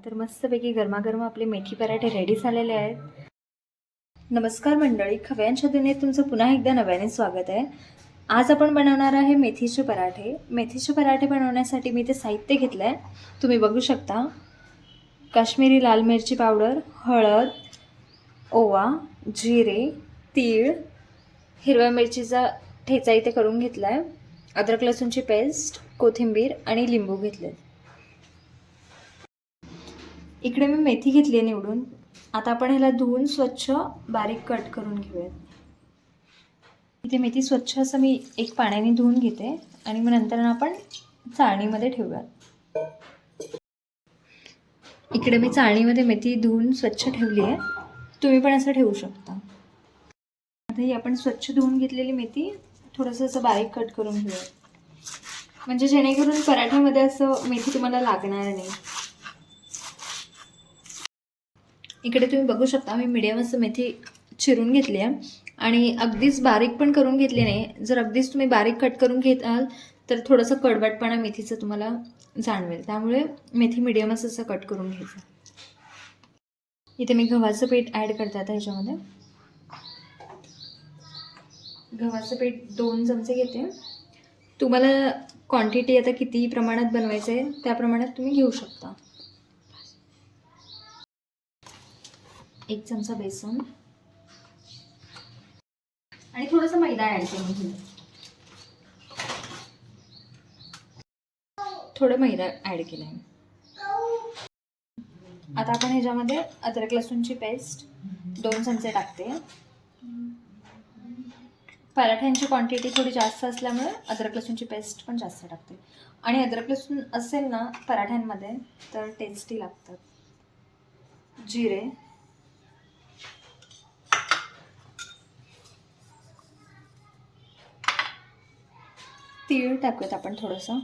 तर मस्तपैकी गरमागरम आपले मेथी पराठे रेडी झालेले आहेत. नमस्कार मंडळी, खव्यांच्या दुनियेत तुमचं पुन्हा एकदा नव्याने स्वागत आहे. आज आपण बनवणार आहे मेथीचे पराठे. मेथीचे पराठे बनवण्यासाठी मी ते साहित्य घेतलं आहे, तुम्ही बघू शकता. काश्मीरी लाल मिरची पावडर, हळद, ओवा, जिरे, तीळ, हिरव्या मिरचीचा ठेचा इथे करून घेतला आहे, अद्रक लसूणची पेस्ट, कोथिंबीर आणि लिंबू घेतले. इकडे मी मेथी घेतली आहे निवडून. आता आपण ह्याला धुवून स्वच्छ बारीक कट करून घेऊयात. इथे मेथी स्वच्छ असं मी एक पाण्याने धुवून घेते आणि मग नंतर आपण चाळणीमध्ये ठेवूयात. इकडे मी चाळणीमध्ये मेथी धुवून स्वच्छ ठेवली आहे, तुम्ही पण असं ठेवू शकता. आता ही आपण स्वच्छ धुवून घेतलेली मेथी थोडंसं असं बारीक कट करून घेऊया, म्हणजे जेणेकरून पराठ्यामध्ये असं मेथी तुम्हाला लागणार नाही. इकडे तुम्ही बघू शकता मी मीडियम असं मेथी चिरून घेतली आहे आणि अगदीच बारीक पण करून घेतली नाही. जर अगदीच तुम्ही बारीक कट करून घेताल तर थोडंसं कडवटपणा मेथीचं तुम्हाला जाणवेल, त्यामुळे मेथी मीडियम असं कट करून घ्यायचं. इथे मी गव्हाचं पीठ ॲड करते आता ह्याच्यामध्ये. गव्हाचं पीठ 2 चमचे घेते. तुम्हाला क्वांटिटी आता किती प्रमाणात बनवायचं आहे त्या प्रमाणात तुम्ही घेऊ शकता. 1 चमचा बेसन आणि थोडंसं मैदा ॲड करून घेऊ. थोडं मैदा ॲड केला आहे. आता आपण ह्याच्यामध्ये अद्रक लसूणची पेस्ट 2 चमचे टाकते. पराठ्यांची क्वांटिटी थोडी जास्त असल्यामुळे अद्रक लसूणची पेस्ट पण जास्त टाकते. आणि अद्रक लसूण असेल ना पराठ्यांमध्ये तर टेस्टी लागतात. जिरे, तीळ टाकूयात आपण थोडंसं,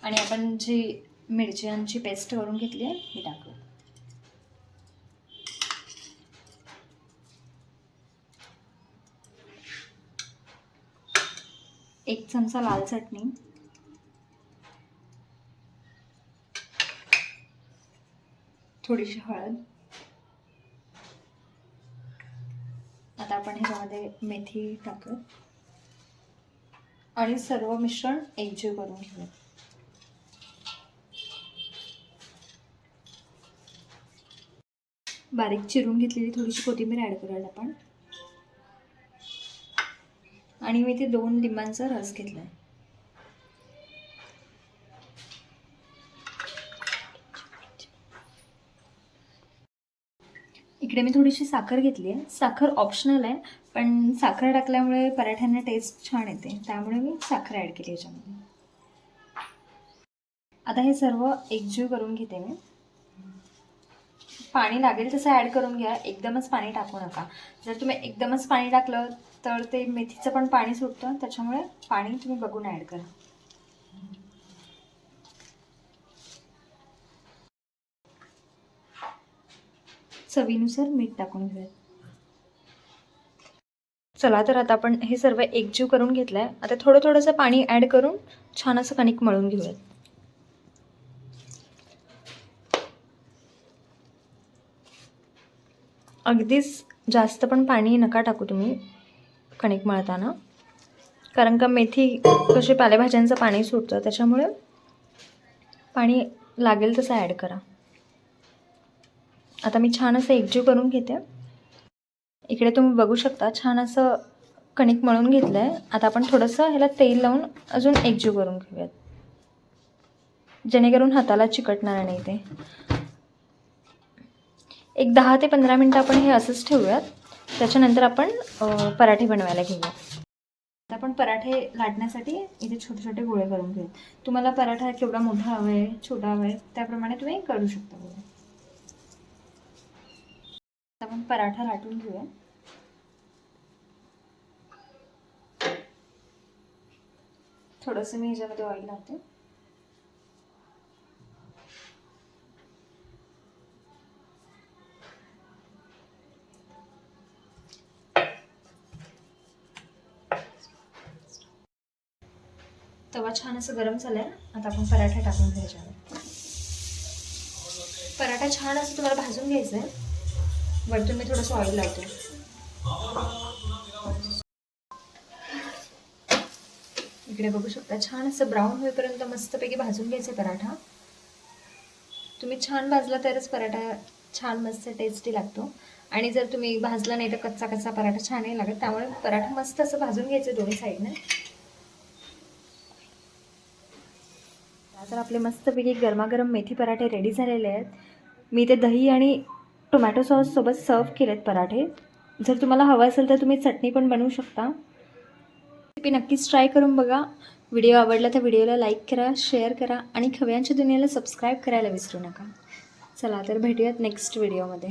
आणि आपण जी मिरच्यांची पेस्ट करून घेतली आहे ही टाकूया. एक चमचा लाल चटणी, थोडीशी हळद. आता आपण ह्याच्यामध्ये मेथी टाकू आणि सर्व मिश्रण एकजीव करून घेऊ. बारीक चिरून घेतलेली थोडीशी कोथिंबीर ॲड करूयात आपण. आणि मी ते 2 लिंबांचा रस घेतला आहे. इकडे मी थोडीशी साखर घेतली आहे. साखर ऑप्शनल आहे, पण साखर टाकल्यामुळे पराठ्यांना टेस्ट छान येते, त्यामुळे मी साखर ॲड केली याच्यामध्ये. आता हे सर्व एकजीव करून घेते मी. पाणी लागेल तसं ॲड करून घ्या, एकदमच पाणी टाकू नका. जर तुम्ही एकदमच पाणी टाकलं तर ते मेथीचं पण पाणी सुटतं, त्याच्यामुळे पाणी तुम्ही बघून ॲड करा. चवीनुसार मीठ टाकून घेऊया. चला तर आता आपण हे सर्व एकजीव करून घेतलं आहे. आता थोडंसं पाणी ॲड करून छान असं कणिक मळून घेऊयात. अगदीच जास्त पण पाणी नका टाकू तुम्ही कणिक मळताना, कारण का मेथी कशी पालेभाज्यांचं पाणी सुटतं, त्याच्यामुळे पाणी लागेल तसं ॲड करा. आता मी छान असं एकजीव करून घेते. इकडे तुम्ही बघू शकता छान असं कणिक मळून घेतलं आहे. आता आपण थोडंसं ह्याला तेल लावून अजून एकजीव करून घेऊयात, जेणेकरून हाताला चिकटणार नाही ते. एक 10 ते 15 मिनटं आपण हे असंच ठेवूयात. त्याच्यानंतर आपण पराठे बनवायला घेऊयात. आता आपण पराठे लाटण्यासाठी इथे छोटे छोटे गोळे करून घेऊयात. तुम्हाला पराठा केवढा मोठा हवा आहे, छोटा हवा आहे, त्याप्रमाणे तुम्ही करू शकता. आपण पराठा लाटून घेऊया. थोडंसं मी ह्याच्यामध्ये ऑइल लावते. तवा छान असं गरम झालाय. आता आपण पराठा टाकून घ्यायचा. पराठा छान असं तुम्हाला भाजून घ्यायचं आहे. वरतून मी थोडंसं ऑइल लावते. इकडे बघू शकता छान असं ब्राऊन होईपर्यंत मस्तपैकी भाजून घ्यायचं पराठा. तुम्ही छान भाजला तरच पराठा छान मस्त टेस्टी लागतो. आणि जर तुम्ही भाजला नाही तर कच्चा कच्चा पराठा छान नाही लागत. त्यामुळे पराठा मस्त असं भाजून घ्यायचं दोन्ही साईडने. तर आपले मस्तपैकी गरमागरम मेथी पराठे रेडी झालेले आहेत. मी ते दही आणि टोमॅटो सॉस सोबत सर्व केलेत पराठे. जर तुम्हाला हवं असेल तर तुम्ही चटणी पण बनवू शकता. रेसिपी नक्कीच ट्राय करून बघा. व्हिडिओ आवडला तर व्हिडिओला लाईक करा, शेअर करा आणि खव्यांच्या दुनियेला सबस्क्राईब करायला विसरू नका. चला तर भेटूयात नेक्स्ट व्हिडिओमध्ये.